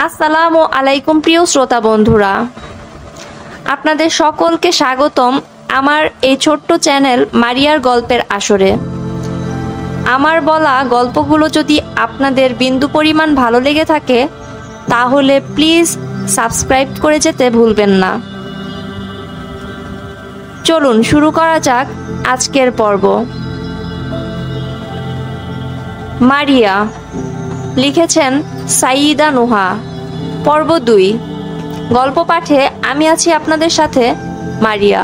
আসসালামু আলাইকুম প্রিয় শ্রোতা বন্ধুরা, আপনাদের সকলকে স্বাগতম আমার এই ছোট্ট চ্যানেল মারিয়ার গল্পের আসরে। আমার বলা গল্পগুলো যদি আপনাদের বিন্দু পরিমাণ ভালো লেগে থাকে তাহলে প্লিজ সাবস্ক্রাইব করে যেতে ভুলবেন না। চলুন শুরু করা যাক আজকের পর্ব। মারিয়া, লিখেছেন সাইয়িদা নুহা। পর্ব 2। গল্প পাঠে আমি আছি আপনাদের সাথে মারিয়া।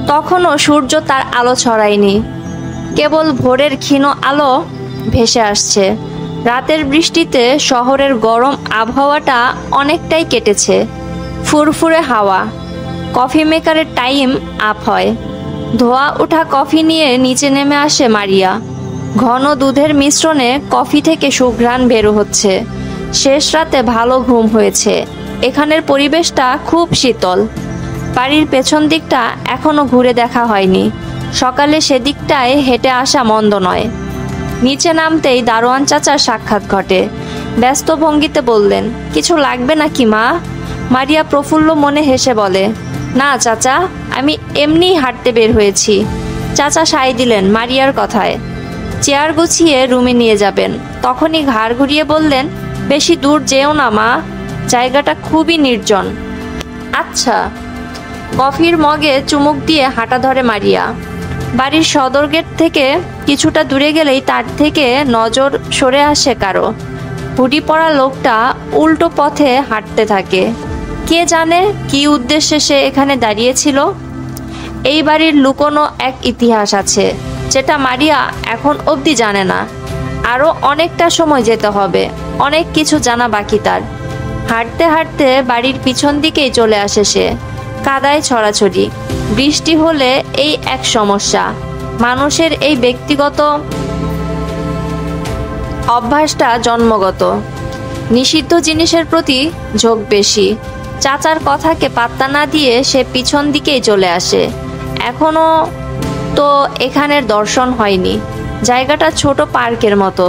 তখনও সূর্য তার আলো ছড়ায়নি, কেবল ভোরের ক্ষীণ আলো ভেসে আসছে। রাতের বৃষ্টিতে শহরের গরম আবহাওয়াটা অনেকটাই কেটেছে। ফুরফুরে হাওয়া, কফি মেকারের টাইম আপ হয়। ধোয়া ওঠা কফি নিয়ে নিচে নেমে আসে মারিয়া। ঘন দুধের মিশ্রণে কফি থেকে সুঘ্রাণ বের হচ্ছে। শেষ রাতে ভালো ঘুম হয়েছে। এখানের পরিবেশটা খুব শীতল। বাড়ির পেছন দিকটা এখনো ঘুরে দেখা হয়নি। সকালে সেদিকটায় হেঁটে আসা মন্দ নয়। নিচে নামতেই দারোয়ান চাচার সাক্ষাৎ ঘটে। ব্যস্ত ভঙ্গিতে বললেন, কিছু লাগবে নাকি মা? মারিয়া প্রফুল্ল মনে হেসে বলে, না চাচা, আমি এমনিই হাঁটতে বের হয়েছি। চাচা সায় দিলেন মারিয়ার কথায়। চেয়ার গুছিয়ে রুমে নিয়ে যাবেন। তখনই ঘাড় ঘুরিয়ে বললেন, বেশি দূর যেও না মা, জায়গাটা খুবই নির্জন। আচ্ছা। কফির মগে চুমুক দিয়ে হাঁটা ধরে মারিয়া। বাড়ির সদর গেট থেকে কিছুটা দূরে গেলেই তার থেকে নজর সরে আসে কারো। হুডি পরা লোকটা উল্টো পথে হাঁটতে থাকে। কে জানে কি উদ্দেশ্যে সে এখানে দাঁড়িয়েছিল। এই বাড়ির লুকোনো এক ইতিহাস আছে, যেটা মারিয়া এখন অবধি জানে না। আরও অনেকটা সময় যেতে হবে, অনেক কিছু জানা বাকি তার। হাঁটতে হাঁটতে বাড়ির পিছন দিকেই চলে আসে সে। কাদায় ছড়াছড়ি। বৃষ্টি হলে এই এক সমস্যা। মানুষের এই ব্যক্তিগত অভ্যাসটা জন্মগত। নিষিদ্ধ জিনিসের প্রতি ঝোঁক বেশি। চাচার কথাকে পাত্তা না দিয়ে সে পিছন দিকেই চলে আসে। এখনো তো এখানের দর্শন হয়নি। জায়গাটা ছোট পার্কের মতো,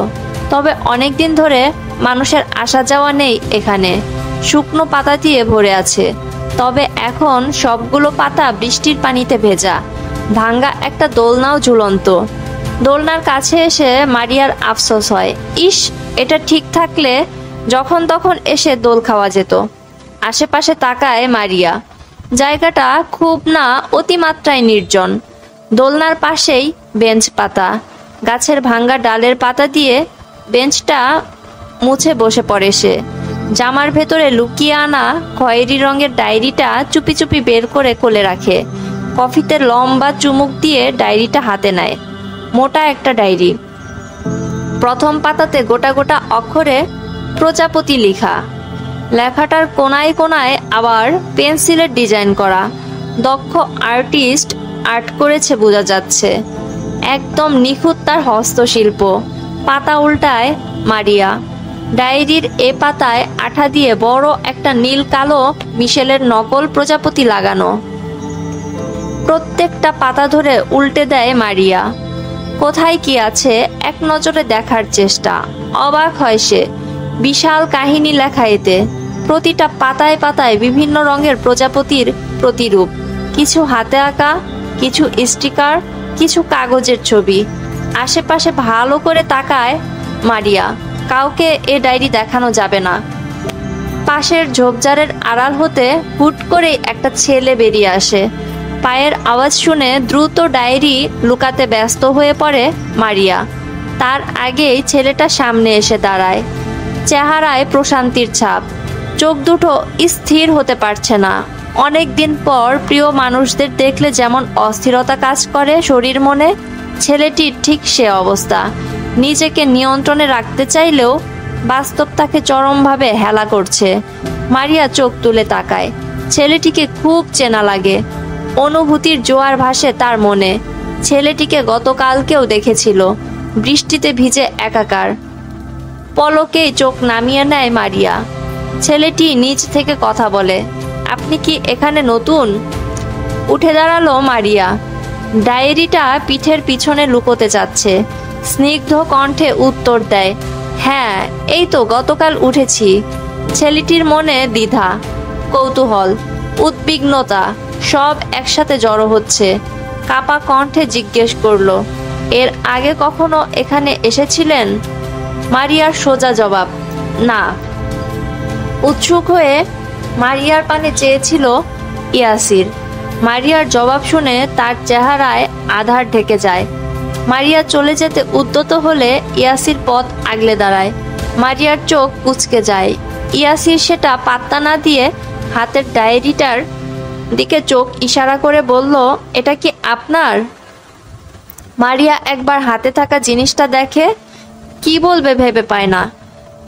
তবে অনেক দিন ধরে মানুষের আসা যাওয়া নেই এখানে। শুকনো পাতা দিয়ে ভরে আছে, তবে এখন সবগুলো পাতা বৃষ্টির পানিতে ভেজা। ভাঙ্গা একটা দোলনাও ঝুলন্ত। দোলনার কাছে এসে মারিয়ার আফসোস হয়, ইস, এটা ঠিক থাকলে যখন তখন এসে দোল খাওয়া যেত। আশেপাশে তাকায় মারিয়া। জায়গাটা খুব না অতিমাত্রায় নির্জন। দোলনার পাশেই বেঞ্চ পাতা। গাছের ভাঙ্গা ডালের পাতা দিয়ে বেঞ্চটা মুছে বসে পড়ে সে। জামার ভেতরে লুকিয়ে আনা খয়েরি রঙের ডায়েরিটা চুপি চুপি বের করে কোলে রাখে। কফিতে লম্বা চুমুক দিয়ে ডায়েরিটা হাতে নেয়। মোটা একটা ডায়েরি। প্রথম পাতাতে গোটা গোটা অক্ষরে প্রজাপতি লেখা। লেখাটার কোনায় কোনায় আবার পেন্সিলের ডিজাইন করা। দক্ষ আর্টিস্ট আর্ট করেছে বোঝা যাচ্ছে। একদম নিখুঁত তার হস্তশিল্প। পাতা উল্টায় মারিয়া। ডায়েরির এ পাতায় আঠা দিয়ে বড় একটা নীল কালো মিশেলের নকল প্রজাপতি লাগানো। প্রত্যেকটা পাতা ধরে উল্টে দেয় মারিয়া। কোথায় কি আছে এক নজরে দেখার চেষ্টা। অবাক হয় সে। বিশাল কাহিনী লেখা এতে। প্রতিটা পাতায় পাতায় বিভিন্ন রঙের প্রজাপতির প্রতিরূপ। কিছু হাতে আঁকা, কিছু স্টিকার, কিছু কাগজের ছবি। আশেপাশে ভালো করে তাকায় মারিয়া। কাউকে এ ডায়েরি দেখানো যাবে না। পাশের ঝোপঝাড়ের আড়াল হতে হুট করে একটা ছেলে বেরিয়ে আসে। পায়ের আওয়াজ শুনে দ্রুত ডায়েরি লুকাতে ব্যস্ত হয়ে পড়ে মারিয়া। তার আগেই ছেলেটা সামনে এসে দাঁড়ায়। চেহারায় প্রশান্তির ছাপ। চোখ দুটো স্থির হতে পারছে না। অনেক দিন পর প্রিয় মানুষদের দেখলে যেমন অস্থিরতা কাজ করে শরীর মনে, ছেলেটির ঠিক সে অবস্থা। নিজেকে নিয়ন্ত্রণে রাখতে চাইলেও বাস্তব তাকে চরমভাবে হেলা করছে। মারিয়া চোখ তুলে তাকায়। ছেলেটিকে খুব চেনা লাগে। অনুভূতির জোয়ার ভাসে তার মনে। ছেলেটিকে গতকালকেও দেখেছিল, বৃষ্টিতে ভিজে একাকার। পলকেই চোখ নামিয়ে নেয় মারিয়া। ছেলেটি নিচ থেকে কথা বলে, আপনি কি এখানে নতুন? উঠে দাঁড়ালো মারিয়া। ডায়েরিটা পিঠের পিছনে লুকোতে যাচ্ছে। স্নিগ্ধ কণ্ঠে উত্তর দেয়, হ্যাঁ, এই তো গতকাল উঠেছি। ছেলেটির মনে দ্বিধা, কৌতূহল, উদ্বিগ্নতা সব একসাথে জড়ো হচ্ছে। কাপা কণ্ঠে জিজ্ঞেস করলো, এর আগে কখনো এখানে এসেছিলেন? মারিয়ার সোজা জবাব, না। উৎসুক হয়ে মারিয়ার পানে চেয়েছিল ইয়াসির। মারিয়ার জবাব শুনে তার চেহারায় আধার ঢেকে যায়। মারিয়া চলে যেতে উদ্যত হলে ইয়াসির পথ আগলে দাঁড়ায়। মারিয়ার চোখ কুঁচকে যায়। ইয়াসির সেটা পাত্তা না দিয়ে হাতের ডায়েরিটার দিকে চোখ ইশারা করে বলল, এটা কি আপনার? মারিয়া একবার হাতে থাকা জিনিসটা দেখে কি বলবে ভেবে পায় না।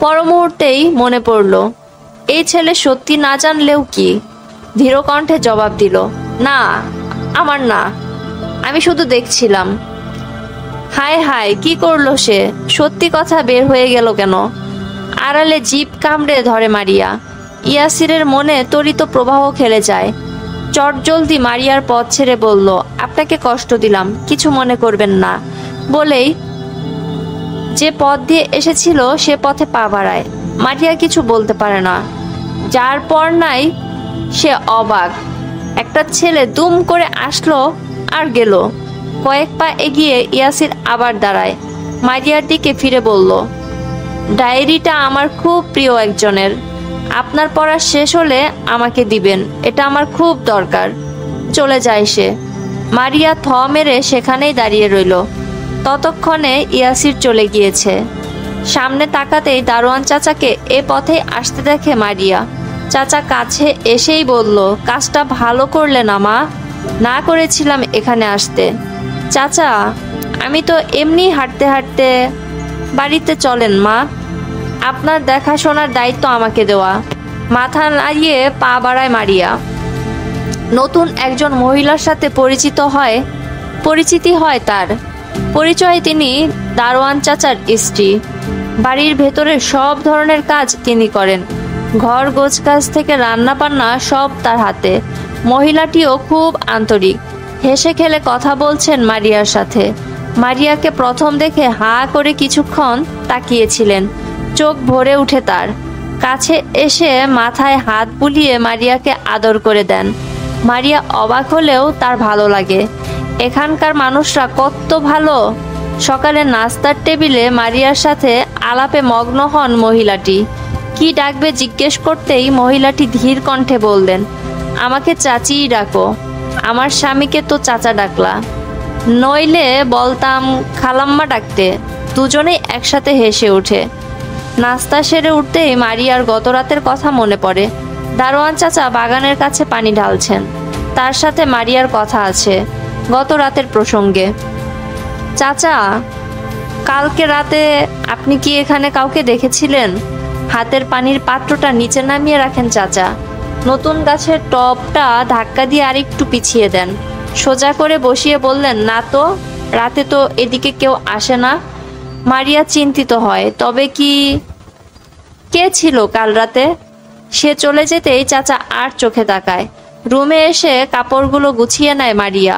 পর মুহূর্তেই মনে পড়ল, এই ছেলে সত্যি না জানলেও কি। ধীর কণ্ঠে জবাব দিল, না, আমার না, আমি শুধু দেখছিলাম। হায় হায়, কি করলো সে? সত্যি কথা বের হয়ে গেল কেন? আড়ালে জিভ কামড়ে ধরে মারিয়া। ইয়াসিরের মনে তড়িৎ প্রবাহ খেলে যায়। চটজলদি মারিয়ার পথ ছেড়ে বলল, আপনাকে কষ্ট দিলাম, কিছু মনে করবেন না। বলেই যে পথ দিয়ে এসেছিল সে পথে পা বাড়ায়। মারিয়া কিছু বলতে পারে না। যার পর নাই সে অবাক। একটা ছেলে দুম করে আসলো আর গেল। কয়েক পা এগিয়ে ইয়াসির আবার দাঁড়ায়। মারিয়ার দিকে ফিরে বলল, ডায়েরিটা আমার খুব প্রিয় একজনের। আপনার পড়া শেষ হলে আমাকে দিবেন, এটা আমার খুব দরকার। চলে যায় সে। মারিয়া থ মেরে সেখানেই দাঁড়িয়ে রইল। ততক্ষণে ইয়াসির চলে গিয়েছে। সামনে তাকাতেই দারোয়ান চাচাকে এ পথে আসতে দেখে মারিয়া। চাচা কাছে এসেই বলল, কাজটা ভালো করলে না মা, না করেছিলাম এখানে আসতে। চাচা, আমি তো এমনি হাঁটতে হাঁটতে। বাড়িতে চলেন মা, আপনার দেখাশোনার দায়িত্ব আমাকে দেওয়া। মাথা নাড়িয়ে পা বাড়ায় মারিয়া। নতুন একজন মহিলার সাথে পরিচিতি হয় তার। পরিচয় তিনি দারোয়ান চাচার স্ত্রী। বাড়ির ভেতরে সব ধরনের কাজ তিনি করেন। ঘর গোছকাজ থেকে রান্না বান্না সব তার হাতে। মহিলাটিও খুব আন্তরিক। হেসে খেলে কথা বলছেন মারিয়ার সাথে। মারিয়াকে প্রথম দেখে হাঁ করে কিছুক্ষণ তাকিয়েছিলেন। চোখ ভরে উঠে তার। কাছে এসে মাথায় হাত বুলিয়ে মারিয়াকে আদর করে দেন। মারিয়া অবাক হলেও তার ভালো লাগে। এখানকার মানুষরা কত ভালো। সকালে নাস্তার টেবিলে মারিয়ার সাথে আলাপে মগ্ন হন মহিলাটি। কি ডাকবে জিজ্ঞেস করতেই মহিলাটি ধীর কণ্ঠে বললেন, আমাকে চাচিই ডাকো। আমার স্বামীকে তো চাচা ডাকলা, নইলে বলতাম খালাম্মা ডাকতে। দুজনেই একসাথে হেসে ওঠে। নাস্তা সেরে উঠতেই মারিয়ার গত রাতের কথা মনে পড়ে। দারোয়ান চাচা বাগানের কাছে পানি ঢালছেন। তার সাথে মারিয়ার কথা আছে গত রাতের প্রসঙ্গে। চাচা, কালকে রাতে আপনি কি এখানে কাউকে দেখেছিলেন? হাতের পানির পাত্রটা নিচে নামিয়ে রাখেন চাচা। নতুন গাছের টবটা ধাক্কা দিয়ে আরেকটু পিছিয়ে দেন। সোজা করে বসিয়ে বললেন, না তো, রাতে তো এদিকে কেউ আসে না। মারিয়া চিন্তিত হয়, তবে কে ছিল কাল রাতে? সে চলে যেতেই চাচা আর চোখে তাকায়। রুমে এসে কাপড়গুলো গুছিয়ে নেয় মারিয়া।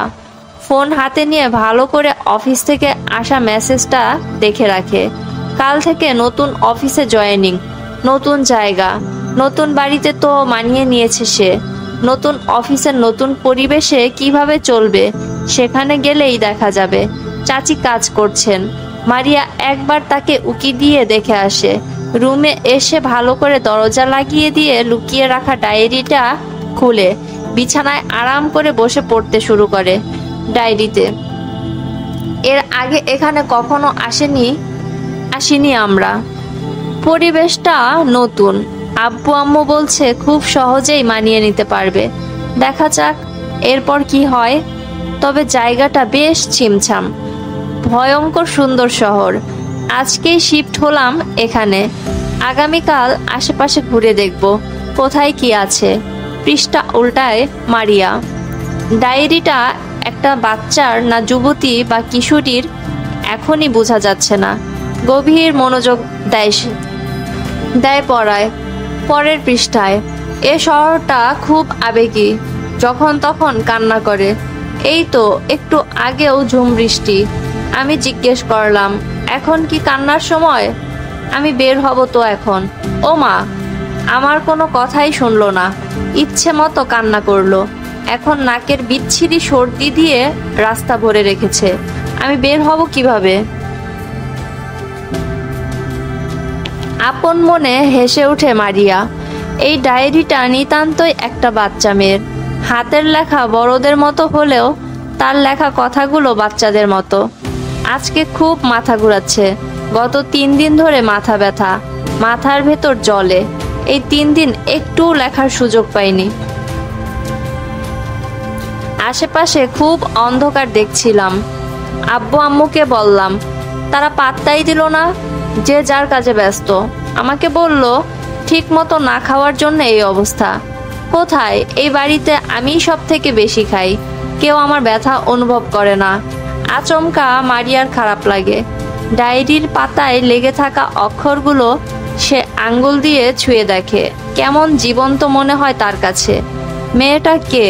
ফোন হাতে নিয়ে ভালো করে অফিস থেকে আসা মেসেজটা দেখে রাখে। কাল থেকে নতুন অফিসে জয়েনিং, নতুন জায়গা, নতুন বাড়িতে তো মানিয়ে নিয়েছে সে। নতুন অফিসের নতুন পরিবেশে কিভাবে চলবে সেখানে গেলেই দেখা যাবে। চাচি কাজ করছেন। মারিয়া একবার তাকে উকি দিয়ে দেখে আসে। রুমে এসে ভালো করে দরজা লাগিয়ে দিয়ে লুকিয়ে রাখা ডায়েরিটা খুলে বিছানায় আরাম করে বসে পড়তে শুরু করে। ডায়েরিতে, এর আগে এখানে কখনো আসিনি আমরা। পরিবেশটা নতুন। আব্বু আম্মু বলছে খুব সহজেই মানিয়ে নিতে পারবে। দেখা যাক এরপর কি হয়। তবে জায়গাটা বেশ ছিমছাম, ভয়ঙ্কর সুন্দর শহর। আজকেই শিফট হলাম এখানে। আগামীকাল আশেপাশে ঘুরে দেখব কোথায় কি আছে। পৃষ্ঠা উল্টায় মারিয়া। ডায়েরিটা একটা বাচ্চার না যুবতী বা কিশোরীর এখনই বোঝা যাচ্ছে না। গভীর মনোযোগ দেয় পড়ায়। পরের পৃষ্ঠায়, এ শহরটা খুব আবেগী, যখন তখন কান্না করে। এই তো একটু আগেও ঝুম বৃষ্টি। আমি জিজ্ঞেস করলাম, এখন কি কান্নার সময়? আমি বের হব তো এখন। ও মা, আমার কোনো কথাই শুনলো না, ইচ্ছে মতো কান্না করলো। এখন নাকের বিচ্ছিরি সর্দি দিয়ে রাস্তা ভরে রেখেছে। আমি বের হব কিভাবে? আপন মনে হেসে ওঠে মারিয়া। এই ডায়েরিটা নিতান্তই একটা বাচ্চা মেয়ের হাতের লেখা। বড়দের মতো হলেও তার লেখা কথাগুলো বাচ্চাদের মতো। আজকে খুব মাথা ঘুরাচ্ছে। গত 3 দিন ধরে মাথা ব্যথা, মাথার ভেতর জ্বলে। এই 3 দিন একটু লেখার সুযোগ পাইনি। আশেপাশে খুব অন্ধকার দেখছিলাম। আব্বু আম্মুকে বললাম, তারা পাত্তাই দিল না, যে যার কাজে ব্যস্ত। আমাকে বলল ঠিক মতো না খাওয়ার জন্য এই অবস্থা। কোথায়, এই বাড়িতে আমিই সব থেকে বেশি খাই, কেউ আমার ব্যথা অনুভব করে না। আচমকা মারিয়ার খারাপ লাগে। ডায়েরির পাতায় লেগে থাকা অক্ষরগুলো সে আঙ্গুল দিয়ে ছুঁয়ে দেখে, কেমন জীবন্ত মনে হয় তার কাছে। মেয়েটা কে?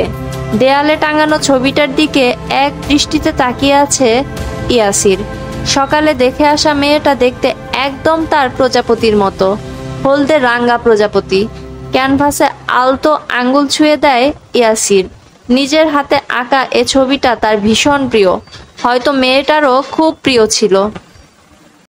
দেয়ালে টাঙানো ছবিটার দিকে এক দৃষ্টিতে তাকিয়ে আছে ইয়াসির। সকালে দেখে আসা মেয়েটা দেখতে একদম তার প্রজাপতির মতো, হলদে রাঙ্গা প্রজাপতি। ক্যানভাসে আলতো আঙ্গুল ছুঁয়ে দেয় ইয়াসির। নিজের হাতে আঁকা এ ছবিটা তার ভীষণ প্রিয়, হয়তো মেয়েটারও খুব প্রিয় ছিল।